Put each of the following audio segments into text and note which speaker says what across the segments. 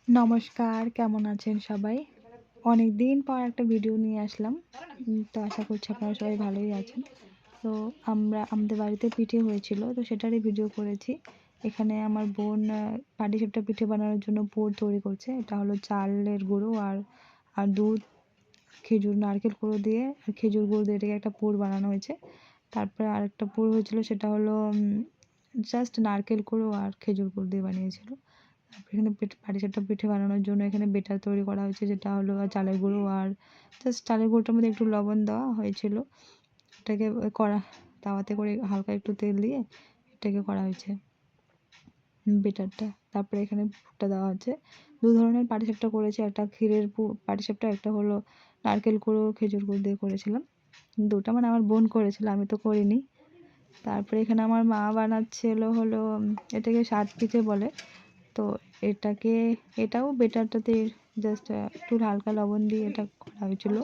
Speaker 1: নমস্কার, কেমন আছেন সবাই? অনেকদিন পর একটা ভিডিও নিয়ে আসলাম। তো আশা করছি আপনারা সবাই ভালোই আছেন। তো আমাদের বাড়িতে পিঠে হয়েছিল, তো সেটারই ভিডিও করেছি। এখানে আমার বোন পাটিসাপটা পিঠে বানানোর জন্য পুর তৈরি করছে। এটা হলো চালের গুঁড়ো আর দুধ, খেজুর, নারকেল কুড়ো দিয়ে আর খেজুর গুড় দিয়ে এটাকে একটা পুর বানানো হয়েছে। তারপরে আরেকটা পুর হয়েছিল, সেটা হলো জাস্ট নারকেল কুড়ো আর খেজুর গুড় দিয়ে বানিয়েছিল। এখানে পাটিসাপটা পিঠে বানানোর জন্য এখানে বেটার তৈরি করা হয়েছে, যেটা হলো চালের গুঁড়ো আর জাস্ট চালের গুঁড়োটার মধ্যে একটু লবণ দেওয়া হয়েছিল। এটাকে তাওয়াতে করে হালকা একটু তেল দিয়ে এটাকে করা হয়েছে বেটারটা। তারপরে এখানে পুরটা দেওয়া হচ্ছে। দু ধরনের পাটিসাপটা করেছি, একটা ক্ষীরের পাটিসাপটা, একটা হলো নারকেল কুড়ো খেজুর গুড় দিয়ে করেছিলাম। দুটা মানে আমার বোন করেছিল, আমি তো করিনি। তারপরে এখানে আমার মা হলো এটাকে সাত পিঠে বলে। তো এটাও বেটারটাতে জাস্ট একটু হালকা লবণ দিয়ে এটা করা হয়েছিল।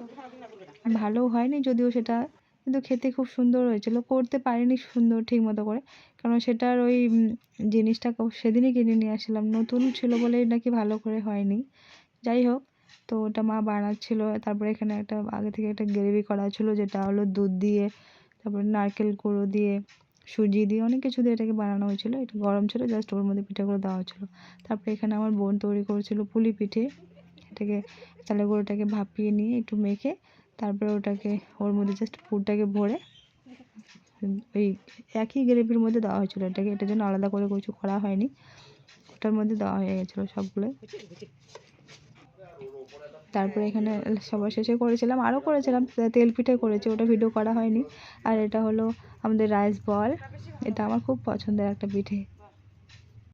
Speaker 1: ভালো হয়নি যদিও সেটা, কিন্তু খেতে খুব সুন্দর হয়েছিল। করতে পারিনি সুন্দর ঠিক মতো করে, কারণ সেটার ওই জিনিসটা সেদিনই কিনে নিয়ে আসলাম, নতুন ছিল বলেই নাকি ভালো করে হয়নি। যাই হোক, তো ওটা মা বানাচ্ছিল। তারপরে এখানে একটা আগে থেকে একটা গ্রেভি করা ছিল, যেটা হলো দুধ দিয়ে, তারপরে নারকেল কুড়ো দিয়ে, সুজি দিয়ে, অনেক কিছু দিয়ে এটাকে বানানো হয়েছিল। একটু গরম ছিল, জাস্ট ওর মধ্যে পিঠাগুলো দেওয়া হয়েছিল। তারপরে এখানে আমার বোন তৈরি করেছিল পুলি পিঠে। এটাকে চালের গুঁড়োটাকে ভাপিয়ে নিয়ে একটু মেখে, তারপরে ওটাকে ওর মধ্যে জাস্ট পুরটাকে ভরে ওই একই গ্রেভির মধ্যে দেওয়া হয়েছিল। এটার জন্য আলাদা করে কিছু করা হয়নি, ওটার মধ্যে দেওয়া হয়ে গেছিলো সবগুলোই। তারপরে এখানে সবার শেষে করেছিলাম, আরও করেছিলাম তেল পিঠে করেছি, ওটা ভিডিও করা হয়নি। আর এটা হলো আমাদের রাইস বল, এটা আমার খুব পছন্দের একটা পিঠে।